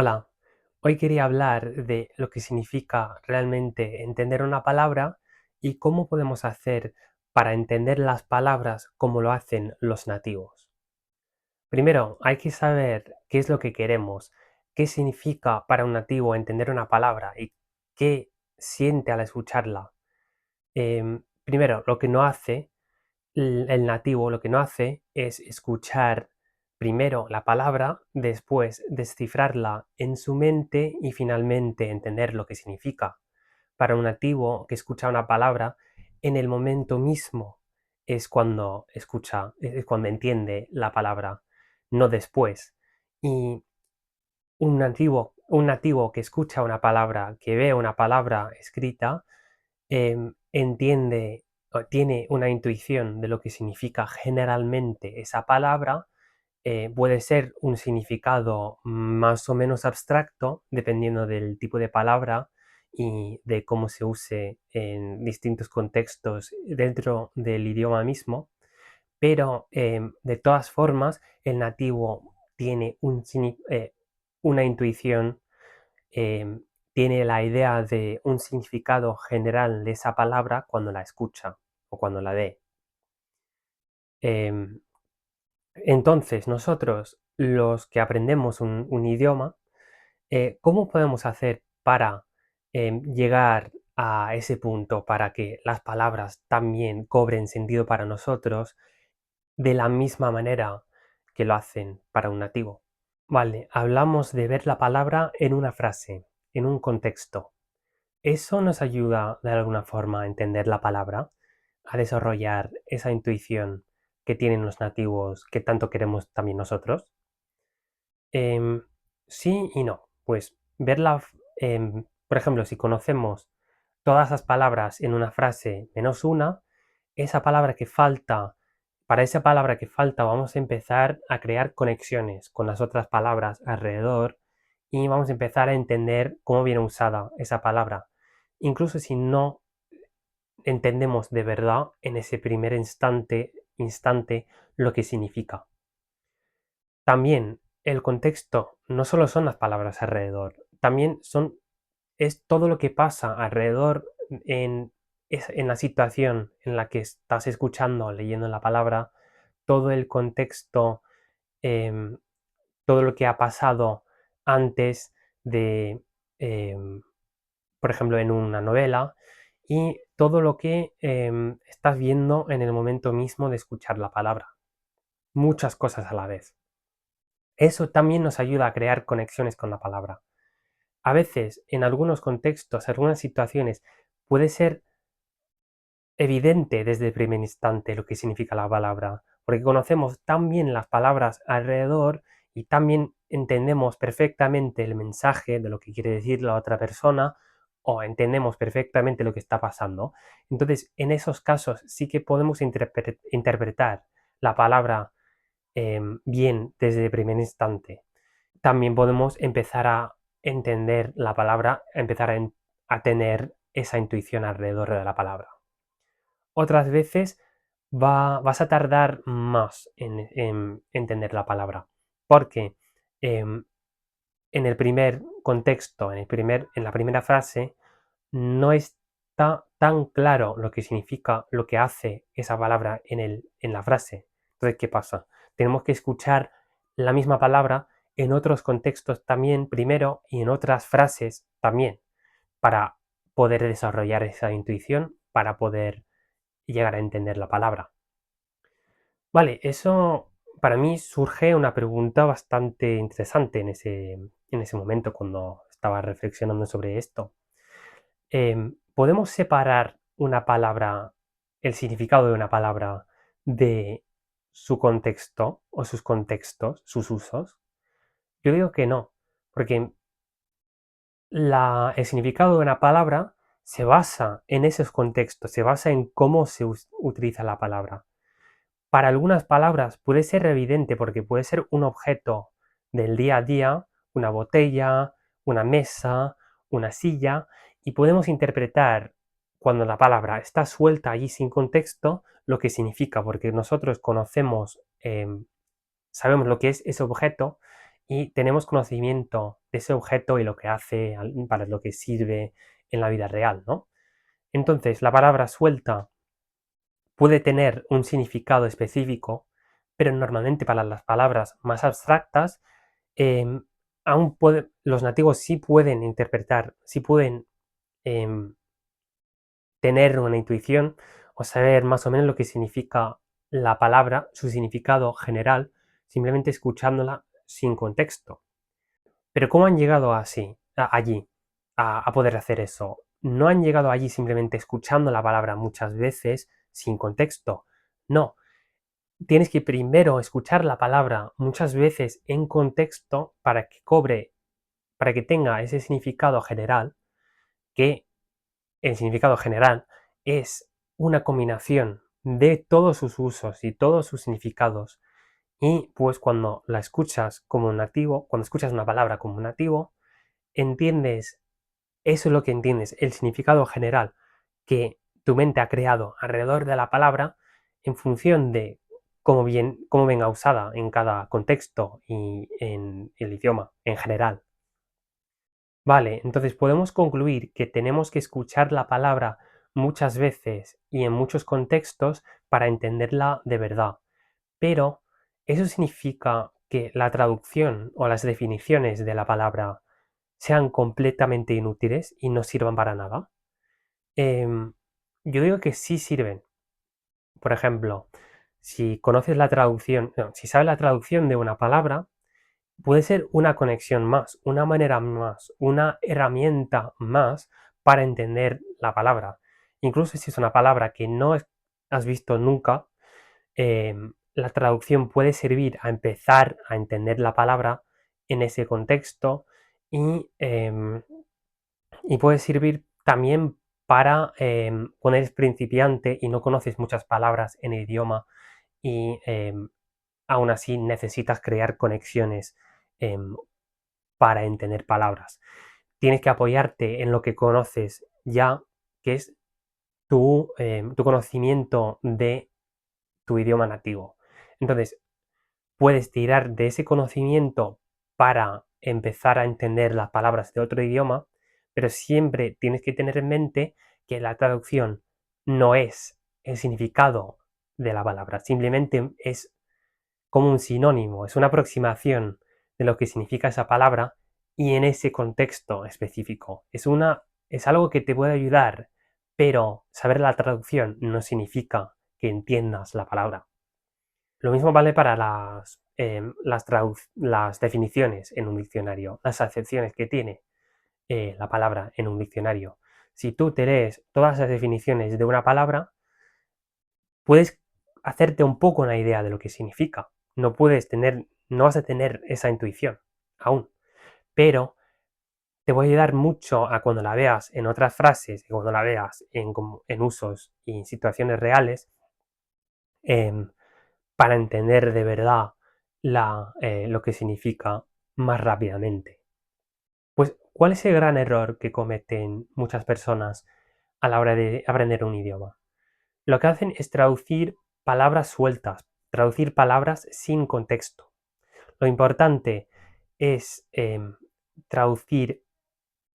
Hola, hoy quería hablar de lo que significa realmente entender una palabra y cómo podemos hacer para entender las palabras como lo hacen los nativos. Primero, hay que saber qué es lo que queremos, qué significa para un nativo entender una palabra y qué siente al escucharla. Primero, lo que no hace el nativo lo que no hace es escuchar primero la palabra, después descifrarla en su mente y finalmente entender lo que significa. Para un nativo que escucha una palabra, en el momento mismo es cuando escucha, es cuando entiende la palabra, no después. Y un nativo que escucha una palabra, que ve una palabra escrita, entiende o tiene una intuición de lo que significa generalmente esa palabra. Puede ser un significado más o menos abstracto, dependiendo del tipo de palabra y de cómo se use en distintos contextos dentro del idioma mismo, pero de todas formas el nativo tiene una intuición, em, tiene la idea de un significado general de esa palabra cuando la escucha o cuando la ve. Em, entonces, nosotros, los que aprendemos un idioma, ¿cómo podemos hacer para llegar a ese punto, para que las palabras también cobren sentido para nosotros de la misma manera que lo hacen para un nativo? Vale, hablamos de ver la palabra en una frase, en un contexto. ¿Eso nos ayuda de alguna forma a entender la palabra, a desarrollar esa intuición que tienen los nativos que tanto queremos también nosotros? Em, sí y no. Pues por ejemplo, si conocemos todas las palabras en una frase menos una, esa palabra que falta, para esa palabra que falta vamos a empezar a crear conexiones con las otras palabras alrededor y vamos a empezar a entender cómo viene usada esa palabra. Incluso si no entendemos de verdad en ese primer instante lo que significa. También el contexto no solo son las palabras alrededor, también es todo lo que pasa alrededor en, en la situación en la que estás escuchando o leyendo la palabra, todo el contexto, em, todo lo que ha pasado antes de, em, por ejemplo, en una novela, y todo lo que estás viendo en el momento mismo de escuchar la palabra. Muchas cosas a la vez. Eso también nos ayuda a crear conexiones con la palabra. A veces, en algunos contextos, algunas situaciones, puede ser evidente desde el primer instante lo que significa la palabra, porque conocemos tan bien las palabras alrededor y también entendemos perfectamente el mensaje de lo que quiere decir la otra persona o entendemos perfectamente lo que está pasando. Entonces, en esos casos sí que podemos interpretar la palabra bien desde el primer instante. También podemos empezar a entender la palabra, empezar a tener esa intuición alrededor de la palabra. Otras veces vas a tardar más en entender la palabra, porque em, en el primer contexto, en la primera frase, no está tan claro lo que significa, lo que hace esa palabra en la frase. Entonces, ¿qué pasa? Tenemos que escuchar la misma palabra en otros contextos también primero y en otras frases también para poder desarrollar esa intuición, para poder llegar a entender la palabra. Vale, eso para mí surge una pregunta bastante interesante en ese momento cuando estaba reflexionando sobre esto. ¿Podemos separar una palabra, el significado de una palabra, de su contexto o sus contextos, sus usos? Yo digo que no, porque el significado de una palabra se basa en esos contextos, se basa en cómo se utiliza la palabra. Para algunas palabras puede ser evidente porque puede ser un objeto del día a día, una botella, una mesa, una silla, y podemos interpretar cuando la palabra está suelta allí sin contexto lo que significa, porque nosotros conocemos, sabemos lo que es ese objeto y tenemos conocimiento ese objeto y lo que hace, para lo que sirve en la vida real, ¿no? Entonces, la palabra suelta puede tener un significado específico, pero normalmente para las palabras más abstractas, em, los nativos sí pueden interpretar, sí pueden em, tener una intuición o saber más o menos lo que significa la palabra, su significado general, simplemente escuchándola sin contexto. Pero ¿cómo han llegado allí, a poder hacer eso? No han llegado allí simplemente escuchando la palabra muchas veces sin contexto. No, tienes que primero escuchar la palabra muchas veces en contexto para que tenga ese significado general, que el significado general es una combinación de todos sus usos y todos sus significados. Y pues cuando la escuchas como nativo, cuando escuchas una palabra como nativo, entiendes, eso es lo que entiendes, el significado general que tu mente ha creado alrededor de la palabra en función de cómo venga usada en cada contexto y en el idioma en general. Vale, entonces podemos concluir que tenemos que escuchar la palabra muchas veces y en muchos contextos para entenderla de verdad. Pero eso significa que la traducción o las definiciones de la palabra sean completamente inútiles y no sirvan para nada. Em, yo digo que sí sirven. Por ejemplo, si conoces la traducción, no, si sabes la traducción de una palabra, puede ser una conexión más, una manera más, una herramienta más para entender la palabra. Incluso si es una palabra que no has visto nunca, la traducción puede servir a empezar a entender la palabra en ese contexto y, y puede servir también para cuando eres principiante y no conoces muchas palabras en el idioma y aún así necesitas crear conexiones em, para entender palabras. Tienes que apoyarte en lo que conoces ya, que es tu conocimiento de tu idioma nativo. Entonces, puedes tirar de ese conocimiento para empezar a entender las palabras de otro idioma, pero siempre tienes que tener en mente que la traducción no es el significado de la palabra, simplemente es como un sinónimo, es una aproximación de lo que significa esa palabra y en ese contexto específico. Es algo que te puede ayudar, pero saber la traducción no significa que entiendas la palabra. Lo mismo vale para las definiciones en un diccionario, las acepciones que tiene la palabra en un diccionario. Si tú te lees todas las definiciones de una palabra, puedes hacerte un poco una idea de lo que significa. No vas a tener esa intuición aún, pero te va a ayudar mucho a cuando la veas en otras frases y cuando la veas en usos y en situaciones reales, em, para entender de verdad lo que significa más rápidamente. Pues, ¿cuál es el gran error que cometen muchas personas a la hora de aprender un idioma? Lo que hacen es traducir palabras sueltas, traducir palabras sin contexto. Lo importante es traducir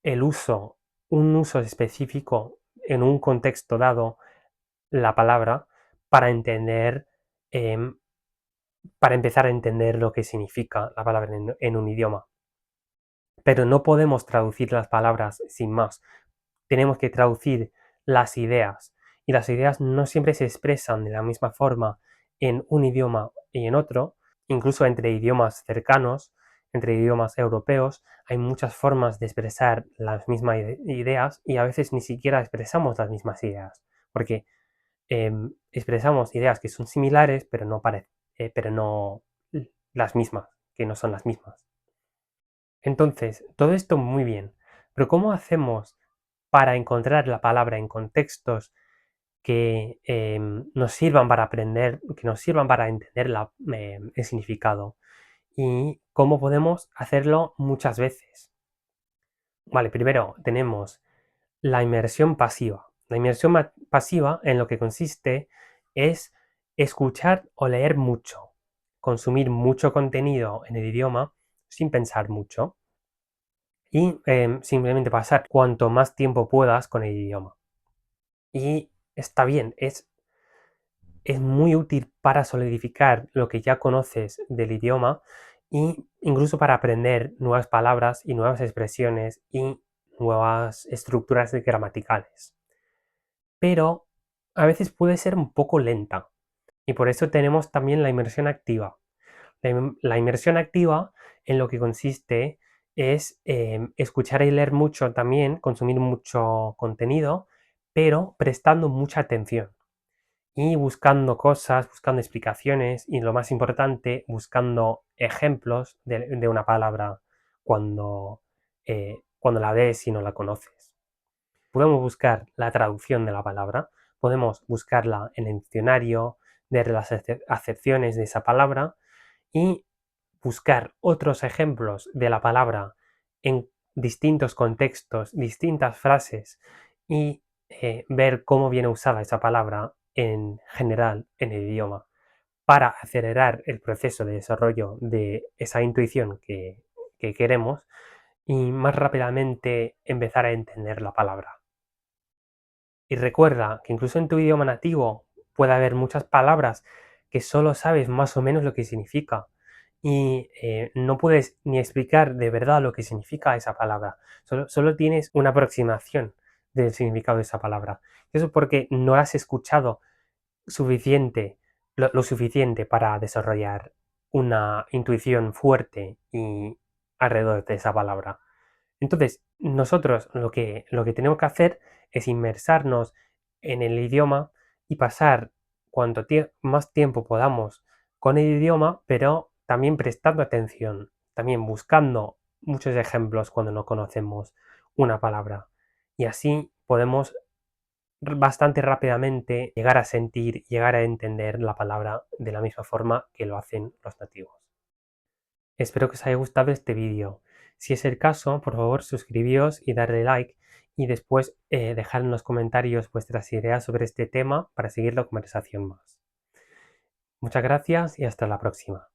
el uso, un uso específico en un contexto dado, la palabra, para entender, em, para empezar a entender lo que significa la palabra en un idioma. Pero no podemos traducir las palabras sin más. Tenemos que traducir las ideas. Y las ideas no siempre se expresan de la misma forma en un idioma y en otro. Incluso entre idiomas cercanos, entre idiomas europeos, hay muchas formas de expresar las mismas ideas y a veces ni siquiera expresamos las mismas ideas. Porque expresamos ideas que son similares, pero no las mismas, que no son las mismas. Entonces, todo esto muy bien, pero ¿cómo hacemos para encontrar la palabra en contextos que nos sirvan para aprender, que nos sirvan para entender el significado? ¿Y cómo podemos hacerlo muchas veces? Vale, primero tenemos la inmersión pasiva. La inmersión pasiva en lo que consiste es escuchar o leer mucho, consumir mucho contenido en el idioma sin pensar mucho. y simplemente pasar cuanto más tiempo puedas con el idioma. Y está bien, es muy útil para solidificar lo que ya conoces del idioma e incluso para aprender nuevas palabras y nuevas expresiones y nuevas estructuras gramaticales. Pero a veces puede ser un poco lenta y por eso tenemos también la inmersión activa. La inmersión activa en lo que consiste es escuchar y leer mucho también, consumir mucho contenido, pero prestando mucha atención y buscando cosas, buscando explicaciones y lo más importante, buscando ejemplos de una palabra cuando la ves y no la conoces. Podemos buscar la traducción de la palabra, podemos buscarla en el diccionario, ver las acepciones de esa palabra y buscar otros ejemplos de la palabra en distintos contextos, distintas frases y ver cómo viene usada esa palabra en general en el idioma para acelerar el proceso de desarrollo de esa intuición que queremos y más rápidamente empezar a entender la palabra. Y recuerda que incluso en tu idioma nativo puede haber muchas palabras que solo sabes más o menos lo que significa y no puedes ni explicar de verdad lo que significa esa palabra. Solo tienes una aproximación del significado de esa palabra. Eso es porque no la has escuchado suficiente, lo suficiente para desarrollar una intuición fuerte y alrededor de esa palabra. Entonces, nosotros lo que tenemos que hacer es inmersarnos en el idioma y pasar cuanto más tiempo podamos con el idioma, pero también prestando atención, también buscando muchos ejemplos cuando no conocemos una palabra. Y así podemos bastante rápidamente llegar a sentir, llegar a entender la palabra de la misma forma que lo hacen los nativos. Espero que os haya gustado este vídeo. Si es el caso, por favor suscribíos y darle like y después dejar en los comentarios vuestras ideas sobre este tema para seguir la conversación más. Muchas gracias y hasta la próxima.